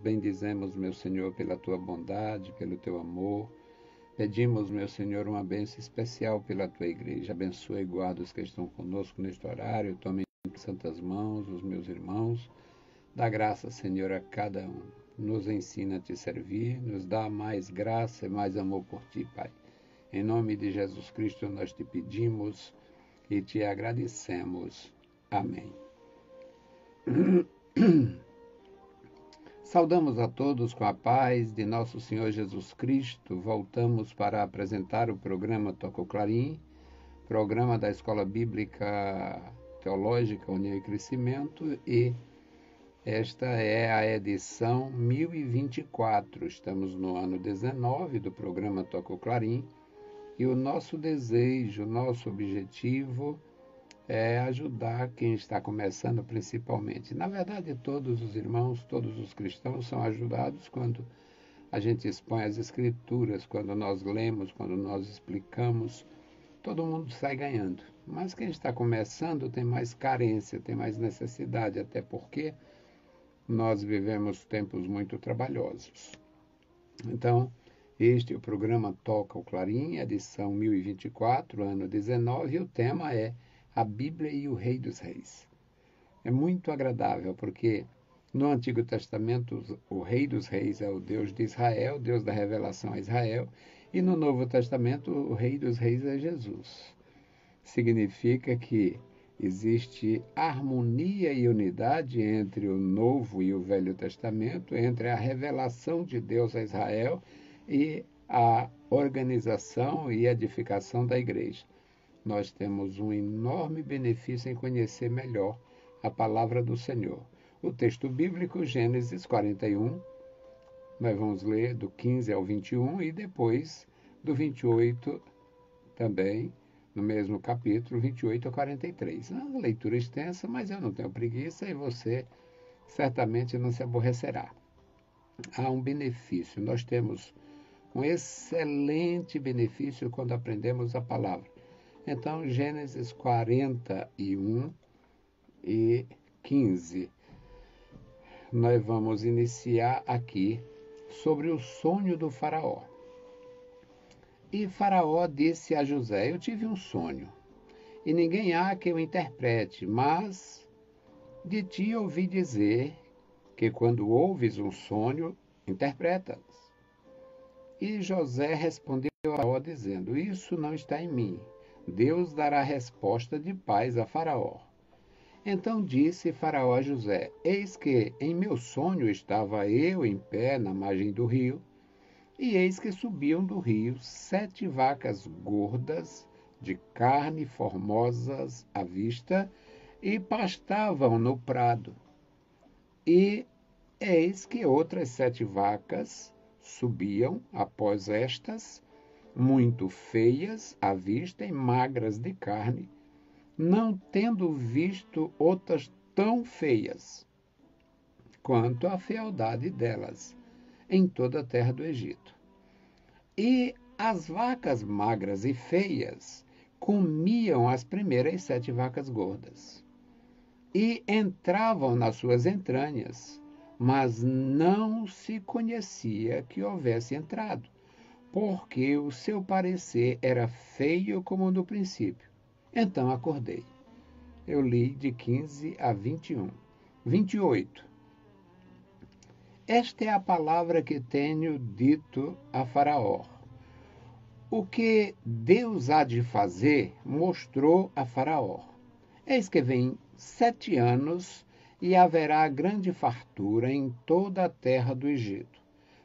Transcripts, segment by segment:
bendizemos, meu Senhor, pela tua bondade, pelo teu amor. Pedimos, meu Senhor, uma bênção especial pela tua igreja. Abençoa e guarda os que estão conosco neste horário. Tome em santas mãos os meus irmãos. Dá graça, Senhor, a cada um. Nos ensina a te servir, nos dá mais graça e mais amor por ti, Pai. Em nome de Jesus Cristo nós te pedimos e te agradecemos. Amém. Saudamos a todos com a paz de nosso Senhor Jesus Cristo. Voltamos para apresentar o programa Toca o Clarim, programa da Escola Bíblica Teológica União e Crescimento, e esta é a edição 1024. Estamos no ano 19 do programa Toca o Clarim e o nosso desejo, o nosso objetivo é ajudar quem está começando principalmente. Na verdade, todos os irmãos, todos os cristãos são ajudados quando a gente expõe as Escrituras, quando nós lemos, quando nós explicamos, todo mundo sai ganhando. Mas quem está começando tem mais carência, tem mais necessidade, até porque nós vivemos tempos muito trabalhosos. Então, este é o programa Toca o Clarim, edição 1024, ano 19, e o tema é a Bíblia e o Rei dos Reis. É muito agradável, porque no Antigo Testamento o Rei dos Reis é o Deus de Israel, Deus da revelação a Israel, e no Novo Testamento o Rei dos Reis é Jesus. Significa que existe harmonia e unidade entre o Novo e o Velho Testamento, entre a revelação de Deus a Israel e a organização e edificação da igreja. Nós temos um enorme benefício em conhecer melhor a palavra do Senhor. O texto bíblico, Gênesis 41, nós vamos ler do 15 ao 21 e depois do 28 também, no mesmo capítulo, 28 a 43. É uma leitura extensa, mas eu não tenho preguiça e você certamente não se aborrecerá. Há um benefício, nós temos um excelente benefício quando aprendemos a palavra. Então, Gênesis 41 e 15. Nós vamos iniciar aqui sobre o sonho do faraó. E Faraó disse a José: eu tive um sonho, e ninguém há que o interprete, mas de ti ouvi dizer que quando ouves um sonho, interpreta-os. E José respondeu a Faraó dizendo: isso não está em mim. Deus dará resposta de paz a Faraó. Então disse Faraó a José: eis que em meu sonho estava eu em pé na margem do rio, e eis que subiam do rio 7 vacas gordas, de carne formosas à vista, e pastavam no prado. E eis que outras 7 vacas subiam após estas, muito feias à vista e magras de carne, não tendo visto outras tão feias quanto a fealdade delas em toda a terra do Egito. E as vacas magras e feias comiam as primeiras 7 vacas gordas, e entravam nas suas entranhas, mas não se conhecia que houvesse entrado, porque o seu parecer era feio como no princípio. Então acordei. Eu li de 15 a 21. 28. Esta é a palavra que tenho dito a Faraó. O que Deus há de fazer, mostrou a Faraó. Eis que vem 7 anos, e haverá grande fartura em toda a terra do Egito.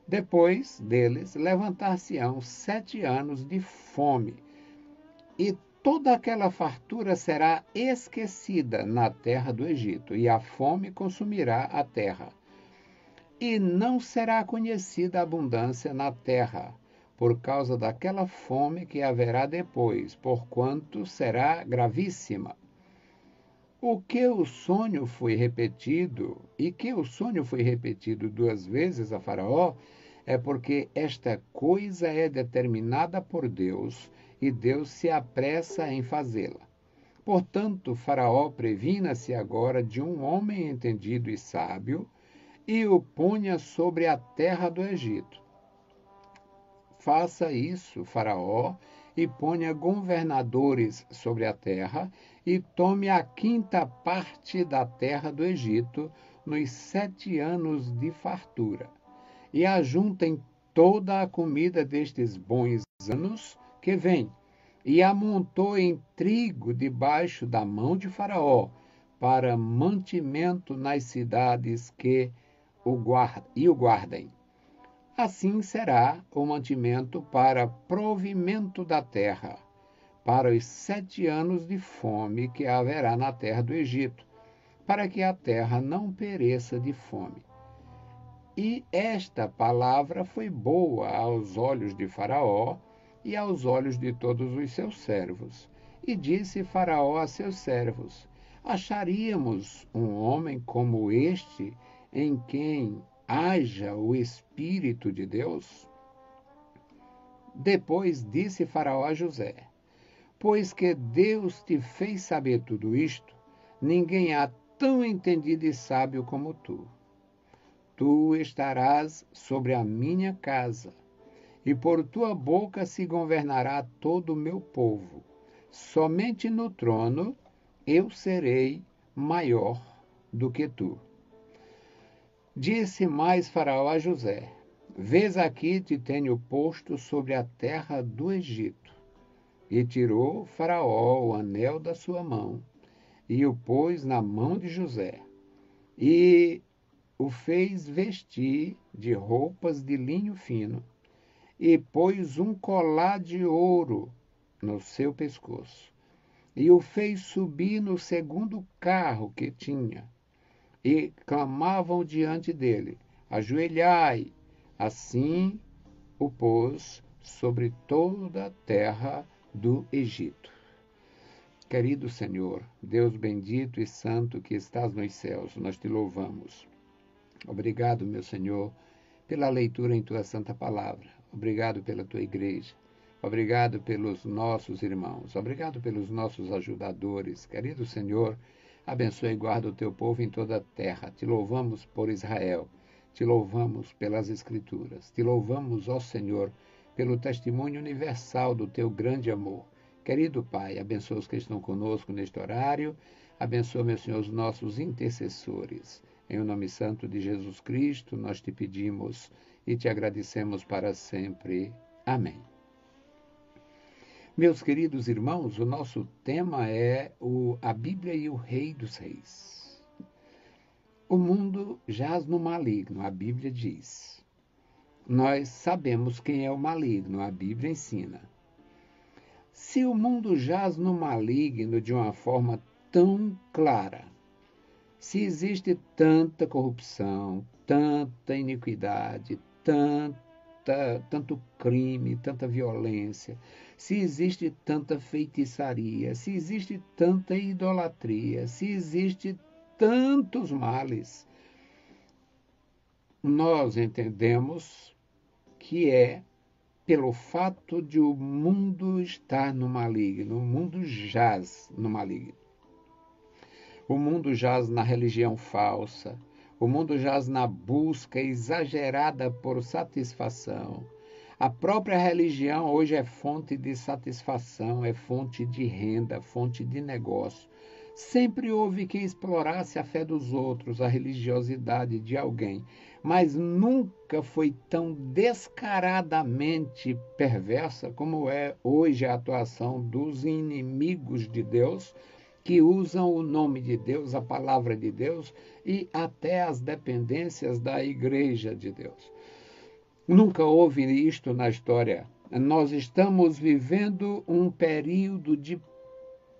Depois deles, levantar-se-ão 7 anos de fome, e toda aquela fartura será esquecida na terra do Egito, e a fome consumirá a terra. E não será conhecida a abundância na terra, por causa daquela fome que haverá depois, porquanto será gravíssima. O que o sonho foi repetido, e que o sonho foi repetido 2 vezes a Faraó, é porque esta coisa é determinada por Deus, e Deus se apressa em fazê-la. Portanto, Faraó previna-se agora de um homem entendido e sábio, e o ponha sobre a terra do Egito. Faça isso, Faraó, e ponha governadores sobre a terra, e tome a quinta parte da terra do Egito nos 7 anos de fartura. E ajuntem toda a comida destes bons anos que vêm, e amontoem trigo debaixo da mão de Faraó, para mantimento nas cidades que o guardem. Assim será o mantimento para provimento da terra, para os 7 anos de fome que haverá na terra do Egito, para que a terra não pereça de fome. E esta palavra foi boa aos olhos de Faraó e aos olhos de todos os seus servos. E disse Faraó a seus servos: Acharíamos um homem como este, em quem haja o Espírito de Deus? Depois disse Faraó a José: Pois que Deus te fez saber tudo isto, ninguém há tão entendido e sábio como tu. Tu estarás sobre a minha casa, e por tua boca se governará todo o meu povo. Somente no trono eu serei maior do que tu. Disse mais Faraó a José: Vês aqui te tenho posto sobre a terra do Egito. E tirou Faraó o anel da sua mão, e o pôs na mão de José, e o fez vestir de roupas de linho fino, e pôs um colar de ouro no seu pescoço, e o fez subir no segundo carro que tinha, e clamavam diante dele: Ajoelhai! Assim o pôs sobre toda a terra do Egito. Querido Senhor, Deus bendito e santo que estás nos céus, nós te louvamos. Obrigado, meu Senhor, pela leitura em tua santa palavra. Obrigado pela tua igreja. Obrigado pelos nossos irmãos. Obrigado pelos nossos ajudadores. Querido Senhor, abençoe e guarda o teu povo em toda a terra. Te louvamos por Israel. Te louvamos pelas Escrituras. Te louvamos, ó Senhor, pelo testemunho universal do teu grande amor. Querido Pai, abençoa os que estão conosco neste horário. Abençoa, meu Senhor, os nossos intercessores. Em o nome santo de Jesus Cristo, nós te pedimos e te agradecemos para sempre. Amém. Meus queridos irmãos, o nosso tema é a Bíblia e o Rei dos Reis. O mundo jaz no maligno, a Bíblia diz. Nós sabemos quem é o maligno, a Bíblia ensina. Se o mundo jaz no maligno de uma forma tão clara, se existe tanta corrupção, tanta iniquidade, tanto crime, tanta violência, se existe tanta feitiçaria, se existe tanta idolatria, se existe tantos males, nós entendemos que é pelo fato de o mundo estar no maligno, o mundo jaz no maligno. O mundo jaz na religião falsa, o mundo jaz na busca exagerada por satisfação. A própria religião hoje é fonte de satisfação, é fonte de renda, fonte de negócio. Sempre houve quem explorasse a fé dos outros, a religiosidade de alguém, mas nunca foi tão descaradamente perversa como é hoje a atuação dos inimigos de Deus, que usam o nome de Deus, a palavra de Deus e até as dependências da Igreja de Deus. Nunca houve isto na história. Nós estamos vivendo um período de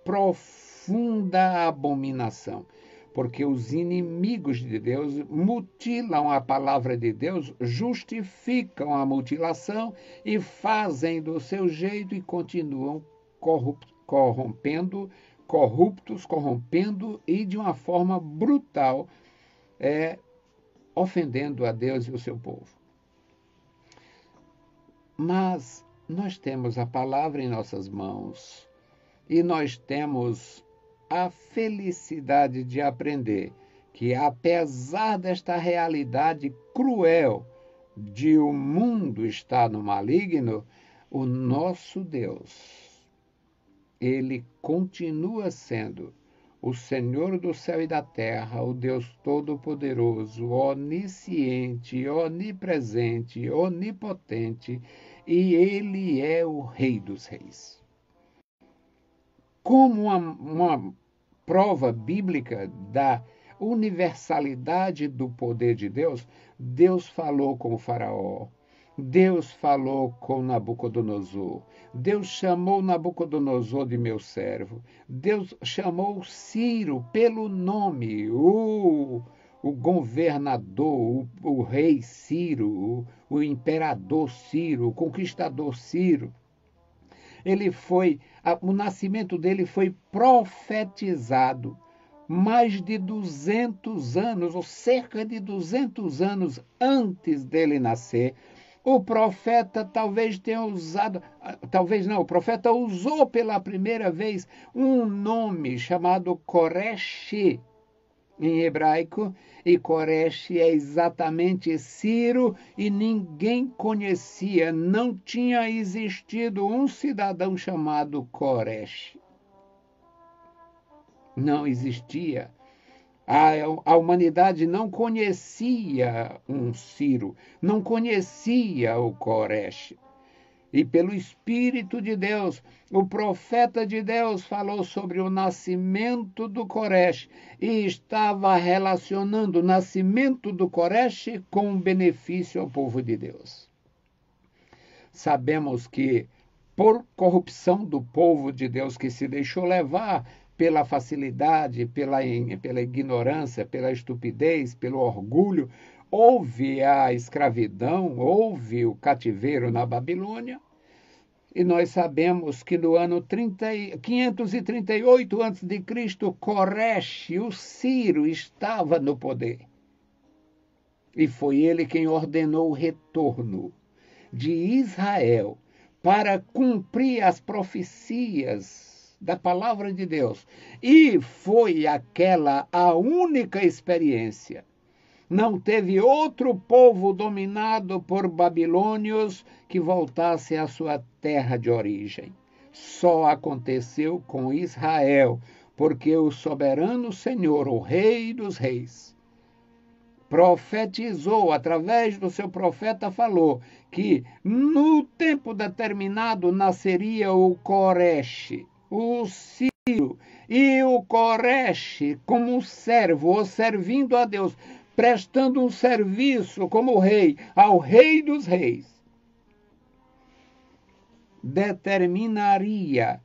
profunda abominação, porque os inimigos de Deus mutilam a palavra de Deus, justificam a mutilação e fazem do seu jeito e continuam corrompendo e de uma forma brutal, ofendendo a Deus e o seu povo. Mas nós temos a palavra em nossas mãos e nós temos a felicidade de aprender que apesar desta realidade cruel de o mundo estar no maligno, o nosso Deus, ele continua sendo o Senhor do céu e da terra, o Deus Todo-Poderoso, onisciente, onipresente, onipotente, e ele é o Rei dos Reis. Como uma prova bíblica da universalidade do poder de Deus, Deus falou com o faraó, Deus falou com Nabucodonosor, Deus chamou Nabucodonosor de meu servo, Deus chamou Ciro pelo nome, o governador, o rei Ciro, o imperador Ciro, o conquistador Ciro. O nascimento dele foi profetizado mais de 200 anos, ou cerca de 200 anos antes dele nascer. O profeta talvez tenha usado, talvez não, o profeta usou pela primeira vez um nome chamado Koresh, em hebraico, e Koresh é exatamente Ciro, e ninguém conhecia, não tinha existido um cidadão chamado Koresh. Não existia. A humanidade não conhecia um Ciro, não conhecia o Koresh. E pelo Espírito de Deus, o profeta de Deus falou sobre o nascimento do Koresh e estava relacionando o nascimento do Koresh com um benefício ao povo de Deus. Sabemos que, por corrupção do povo de Deus que se deixou levar pela facilidade, pela ignorância, pela estupidez, pelo orgulho, houve a escravidão, houve o cativeiro na Babilônia, e nós sabemos que no ano 538 a.C., Koresh, o Ciro, estava no poder. E foi ele quem ordenou o retorno de Israel para cumprir as profecias da palavra de Deus. E foi aquela a única experiência. Não teve outro povo dominado por babilônios que voltasse à sua terra de origem. Só aconteceu com Israel, porque o soberano Senhor, o Rei dos Reis, profetizou, através do seu profeta falou, que no tempo determinado nasceria o Koresh, o Ciro, e o Koresh como servo, ou servindo a Deus, prestando um serviço como rei ao Rei dos Reis, determinaria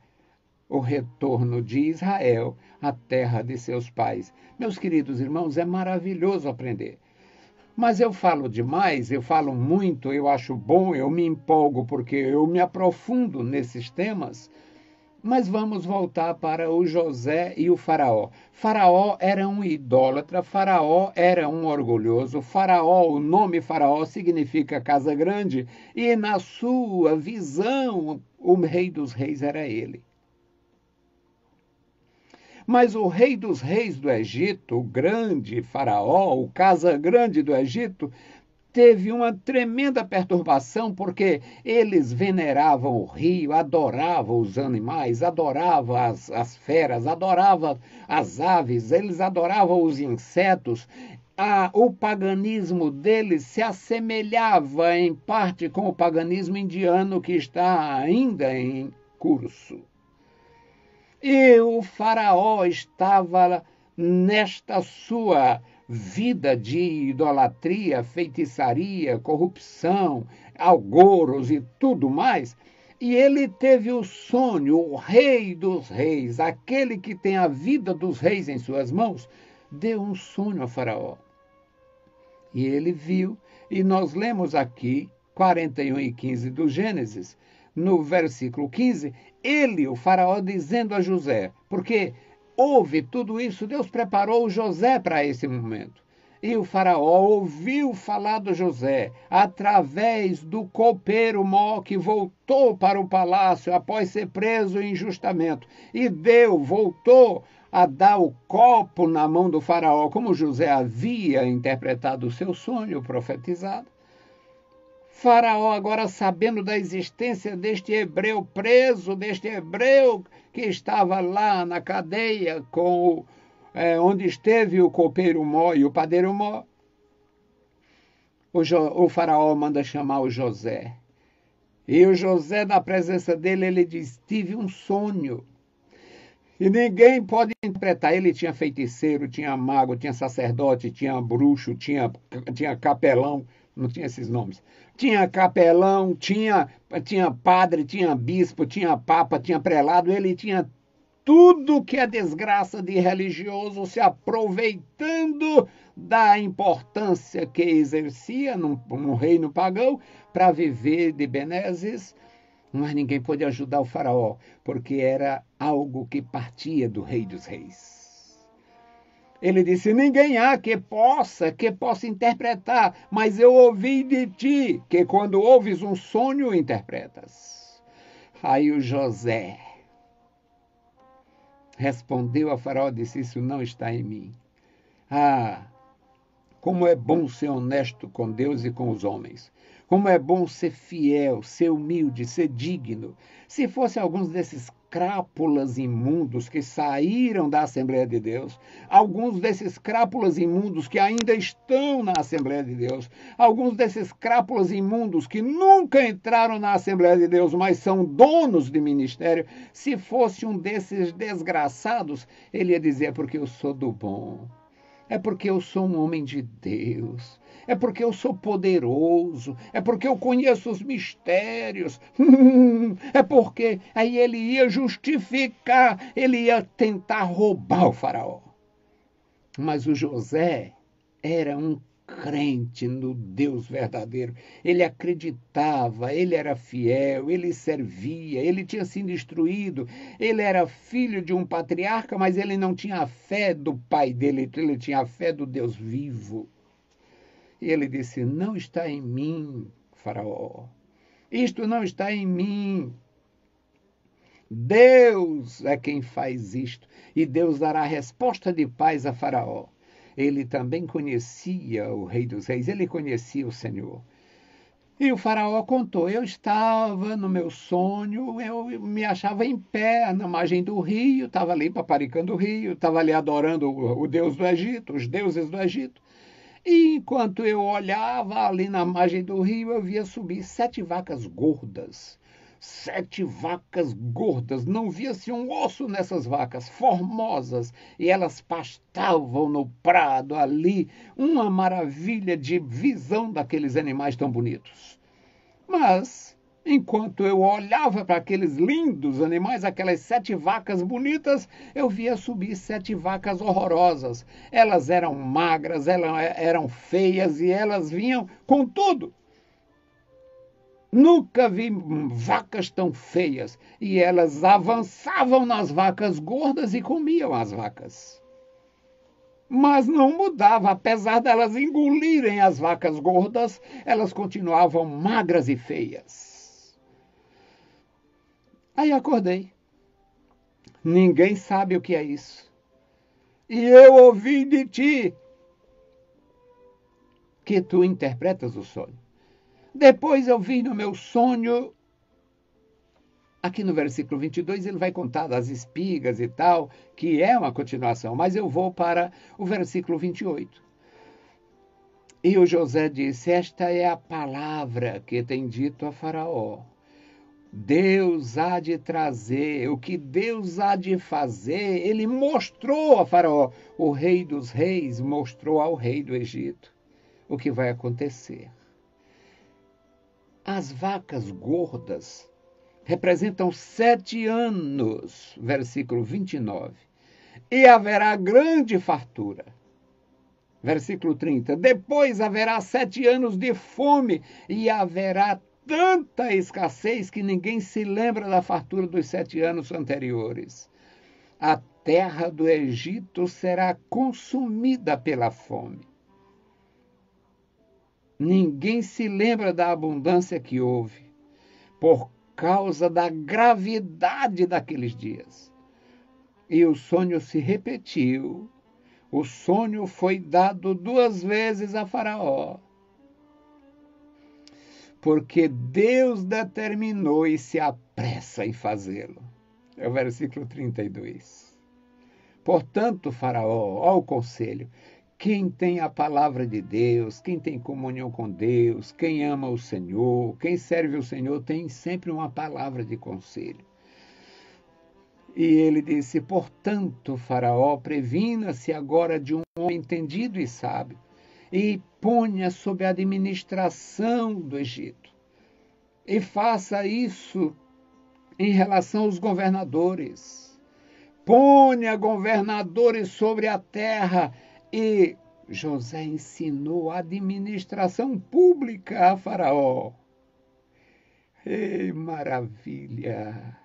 o retorno de Israel à terra de seus pais. Meus queridos irmãos, é maravilhoso aprender. Mas eu falo demais, eu falo muito, eu acho bom, eu me empolgo porque eu me aprofundo nesses temas. Mas vamos voltar para o José e o faraó. Faraó era um idólatra, faraó era um orgulhoso, faraó, o nome faraó significa casa grande, e na sua visão, o rei dos reis era ele. Mas o rei dos reis do Egito, o grande faraó, o casa grande do Egito, teve uma tremenda perturbação, porque eles veneravam o rio, adoravam os animais, adoravam as feras, adoravam as aves, eles adoravam os insetos. O paganismo deles se assemelhava em parte com o paganismo indiano que está ainda em curso. E o faraó estava nesta sua vida de idolatria, feitiçaria, corrupção, algoros e tudo mais, e ele teve o sonho, o rei dos reis, aquele que tem a vida dos reis em suas mãos, deu um sonho a Faraó. E ele viu, e nós lemos aqui, 41:15 do Gênesis, no versículo 15, ele, o Faraó, dizendo a José, porque houve tudo isso, Deus preparou José para esse momento. E o faraó ouviu falar do José através do copeiro Mó, que voltou para o palácio após ser preso injustamente. E voltou a dar o copo na mão do faraó, como José havia interpretado o seu sonho profetizado. Faraó, agora sabendo da existência deste hebreu preso, deste hebreu que estava lá na cadeia, onde esteve o copeiro Mó e o padeiro Mó, o faraó manda chamar o José. E o José, na presença dele, ele diz: tive um sonho. E ninguém pode interpretar. Ele tinha feiticeiro, tinha mago, tinha sacerdote, tinha bruxo, tinha capelão, não tinha esses nomes. Tinha capelão, tinha padre, tinha bispo, tinha papa, tinha prelado. Ele tinha tudo que é desgraça de religioso, se aproveitando da importância que exercia num reino pagão para viver de benesses. Mas ninguém pôde ajudar o faraó, porque era algo que partia do Rei dos Reis. Ele disse: ninguém há que possa interpretar, mas eu ouvi de ti, que quando ouves um sonho, interpretas. Aí o José respondeu a faraó e disse: isso não está em mim. Ah, como é bom ser honesto com Deus e com os homens. Como é bom ser fiel, ser humilde, ser digno. Se fosse alguns desses crápulas imundos que saíram da Assembleia de Deus, alguns desses crápulas imundos que ainda estão na Assembleia de Deus, alguns desses crápulas imundos que nunca entraram na Assembleia de Deus, mas são donos de ministério, se fosse um desses desgraçados, ele ia dizer: é porque eu sou do bom. É porque eu sou um homem de Deus. É porque eu sou poderoso. É porque eu conheço os mistérios. É porque... Aí ele ia justificar, ele ia tentar roubar o faraó. Mas o José era um crente no Deus verdadeiro. Ele acreditava, ele era fiel, ele servia, ele tinha sido instruído, ele era filho de um patriarca, mas ele não tinha a fé do pai dele, ele tinha a fé do Deus vivo. E ele disse: não está em mim, faraó. Isto não está em mim. Deus é quem faz isto. E Deus dará resposta de paz a faraó. Ele também conhecia o Rei dos Reis, ele conhecia o Senhor. E o faraó contou: eu estava no meu sonho, eu me achava em pé na margem do rio, estava ali paparicando o rio, estava ali adorando o Deus do Egito, os deuses do Egito. E enquanto eu olhava ali na margem do rio, eu via subir 7 vacas gordas. 7 vacas gordas, não via-se um osso nessas vacas, formosas, e elas pastavam no prado ali, uma maravilha de visão daqueles animais tão bonitos. Mas, enquanto eu olhava para aqueles lindos animais, aquelas 7 vacas bonitas, eu via subir 7 vacas horrorosas. Elas eram magras, elas eram feias e elas vinham com tudo. Nunca vi vacas tão feias. E elas avançavam nas vacas gordas e comiam as vacas. Mas não mudava, apesar delas engolirem as vacas gordas, elas continuavam magras e feias. Aí acordei. Ninguém sabe o que é isso. E eu ouvi de ti que tu interpretas o sonho. Depois eu vi no meu sonho, aqui no versículo 22, ele vai contar das espigas e tal, que é uma continuação, mas eu vou para o versículo 28. E o José disse: esta é a palavra que tem dito a Faraó. Deus há de trazer, o que Deus há de fazer, ele mostrou a Faraó. O Rei dos Reis mostrou ao rei do Egito o que vai acontecer. As vacas gordas representam 7 anos, versículo 29. E haverá grande fartura. Versículo 30. Depois haverá 7 anos de fome e haverá tanta escassez que ninguém se lembra da fartura dos 7 anos anteriores. A terra do Egito será consumida pela fome. Ninguém se lembra da abundância que houve, por causa da gravidade daqueles dias. e o sonho se repetiu. O sonho foi dado 2 vezes a Faraó, porque Deus determinou e se apressa em fazê-lo. É o versículo 32. Portanto, Faraó, ó o conselho, quem tem a palavra de Deus, quem tem comunhão com Deus, quem ama o Senhor, quem serve o Senhor, tem sempre uma palavra de conselho. E ele disse, portanto, Faraó, previna-se agora de um homem entendido e sábio, e ponha sob a administração do Egito. E faça isso em relação aos governadores. Ponha governadores sobre a terra. E José ensinou a administração pública a Faraó. Ei, maravilha!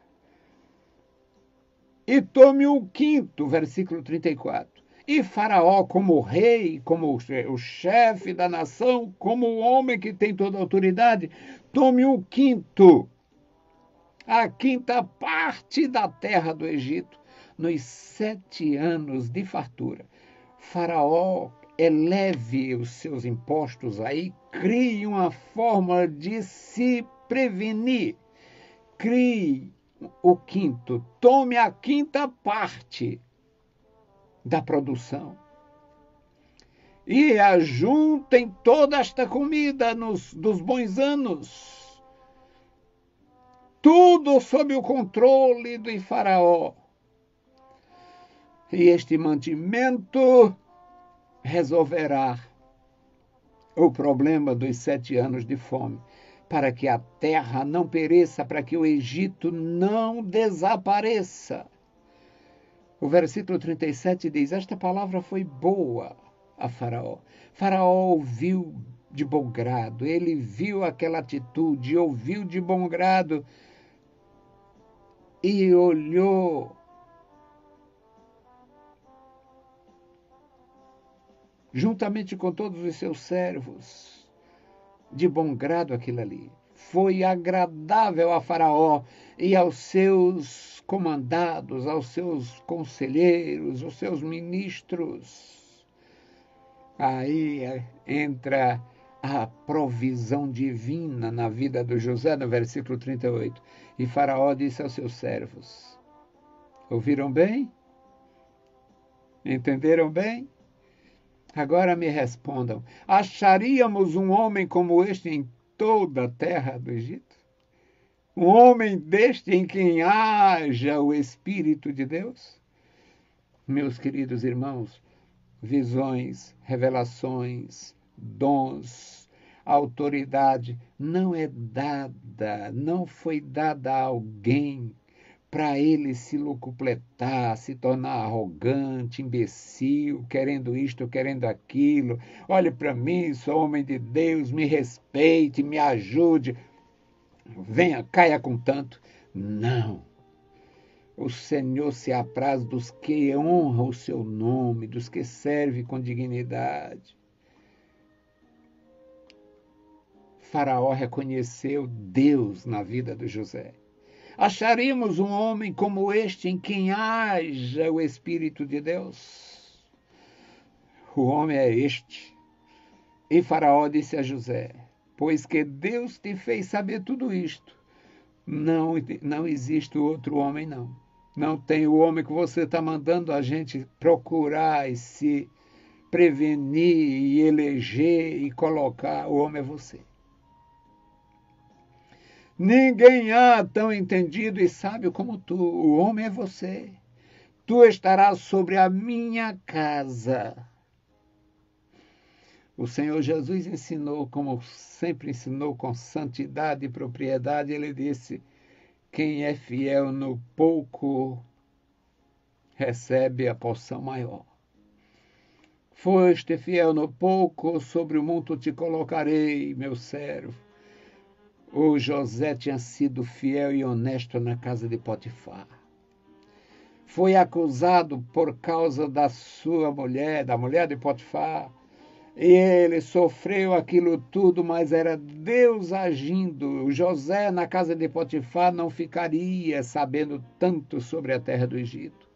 E tome o 5º, versículo 34. E Faraó, como rei, como o chefe da nação, como o homem que tem toda a autoridade, tome o 5º, a 5ª parte da terra do Egito, nos 7 anos de fartura. Faraó eleve os seus impostos aí, crie uma forma de se prevenir. Crie o 5º, tome a 5ª parte da produção e ajuntem toda esta comida dos bons anos, tudo sob o controle do Faraó. E este mantimento resolverá o problema dos 7 anos de fome, para que a terra não pereça, para que o Egito não desapareça. O versículo 37 diz, esta palavra foi boa a Faraó. Faraó ouviu de bom grado, ele viu aquela atitude, ouviu de bom grado e olhou juntamente com todos os seus servos, de bom grado aquilo ali. Foi agradável a Faraó e aos seus comandados, aos seus conselheiros, aos seus ministros. Aí entra a provisão divina na vida de José, no versículo 38. E Faraó disse aos seus servos, ouviram bem? Entenderam bem? Agora me respondam, acharíamos um homem como este em toda a terra do Egito? Um homem deste em quem haja o Espírito de Deus? Meus queridos irmãos, visões, revelações, dons, autoridade não foi dada a alguém para ele se locupletar, se tornar arrogante, imbecil, querendo isto, querendo aquilo. Olhe para mim, sou homem de Deus, me respeite, me ajude. Venha, caia com tanto. Não. O Senhor se apraz dos que honram o seu nome, dos que servem com dignidade. Faraó reconheceu Deus na vida de José. Acharíamos um homem como este em quem haja o Espírito de Deus? O homem é este. E Faraó disse a José, pois que Deus te fez saber tudo isto, não existe outro homem, não. Não tem o homem que você está mandando a gente procurar e se prevenir e eleger e colocar. O homem é você. Ninguém há tão entendido e sábio como tu. O homem é você. Tu estarás sobre a minha casa. O Senhor Jesus ensinou, como sempre ensinou, com santidade e propriedade. Ele disse, quem é fiel no pouco, recebe a porção maior. Foste fiel no pouco, sobre o muito te colocarei, meu servo. O José tinha sido fiel e honesto na casa de Potifar. Foi acusado por causa da sua mulher, da mulher de Potifar. E ele sofreu aquilo tudo, mas era Deus agindo. O José, na casa de Potifar, não ficaria sabendo tanto sobre a terra do Egito.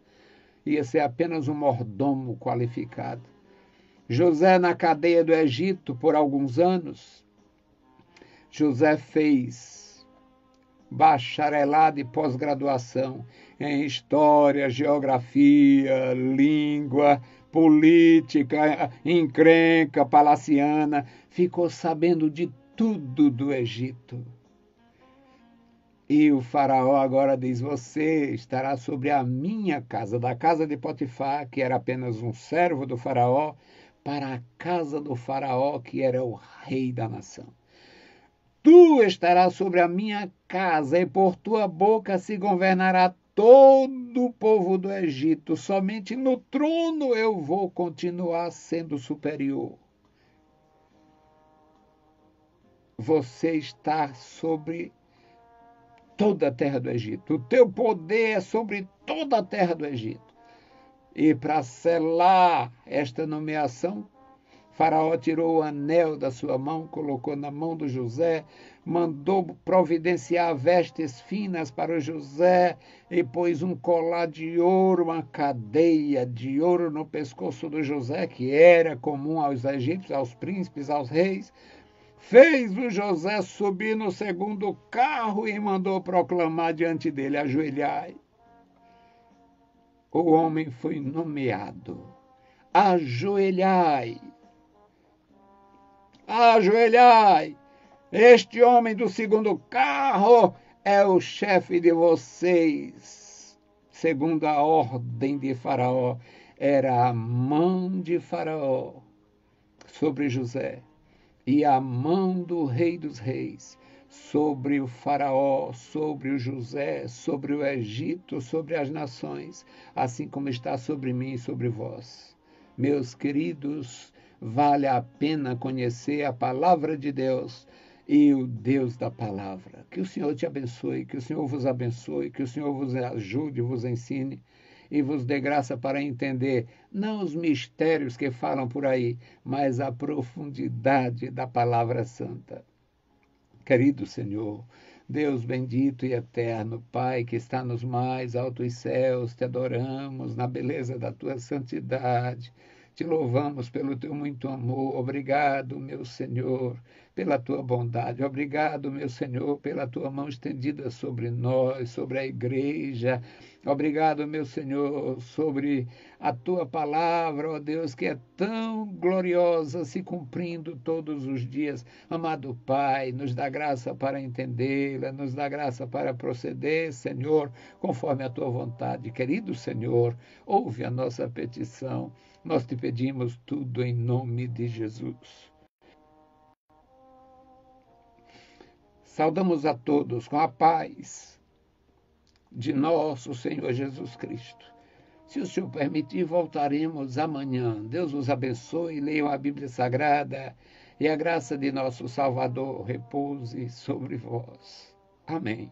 ia ser apenas um mordomo qualificado. José na cadeia do Egito por alguns anos. José fez bacharelado e pós-graduação em história, geografia, língua, política, encrenca palaciana. Ficou sabendo de tudo do Egito. E o faraó agora diz: você estará sobre a minha casa, da casa de Potifar, que era apenas um servo do faraó, para a casa do faraó, que era o rei da nação. Tu estarás sobre a minha casa, e por tua boca se governará todo o povo do Egito. Somente no trono eu vou continuar sendo superior. Você está sobre toda a terra do Egito. O teu poder é sobre toda a terra do Egito. E para selar esta nomeação, Faraó tirou o anel da sua mão, colocou na mão do José, mandou providenciar vestes finas para o José e pôs um colar de ouro, uma cadeia de ouro no pescoço do José, que era comum aos egípcios, aos príncipes, aos reis. Fez o José subir no segundo carro e mandou proclamar diante dele: ajoelhai. O homem foi nomeado. Ajoelhai. Ajoelhai. Este homem do segundo carro é o chefe de vocês. Segundo a ordem de Faraó, era a mão de Faraó sobre José e a mão do Rei dos Reis sobre o Faraó, sobre o José, sobre o Egito, sobre as nações, assim como está sobre mim e sobre vós. Meus queridos, vale a pena conhecer a palavra de Deus e o Deus da palavra. Que o Senhor te abençoe, que o Senhor vos abençoe, que o Senhor vos ajude, vos ensine e vos dê graça para entender, não os mistérios que falam por aí, mas a profundidade da palavra santa. Querido Senhor, Deus bendito e eterno, Pai que está nos mais altos céus, te adoramos na beleza da tua santidade. Te louvamos pelo teu muito amor. Obrigado, meu Senhor, pela tua bondade. Obrigado, meu Senhor, pela tua mão estendida sobre nós, sobre a igreja. Obrigado, meu Senhor, sobre a tua palavra, ó Deus, que é tão gloriosa, se cumprindo todos os dias. Amado Pai, nos dá graça para entendê-la, nos dá graça para proceder, Senhor, conforme a tua vontade. Querido Senhor, ouve a nossa petição. Nós te pedimos tudo em nome de Jesus. Saudamos a todos com a paz de nosso Senhor Jesus Cristo. Se o Senhor permitir, voltaremos amanhã. Deus os abençoe, leiam a Bíblia Sagrada e a graça de nosso Salvador repouse sobre vós. Amém.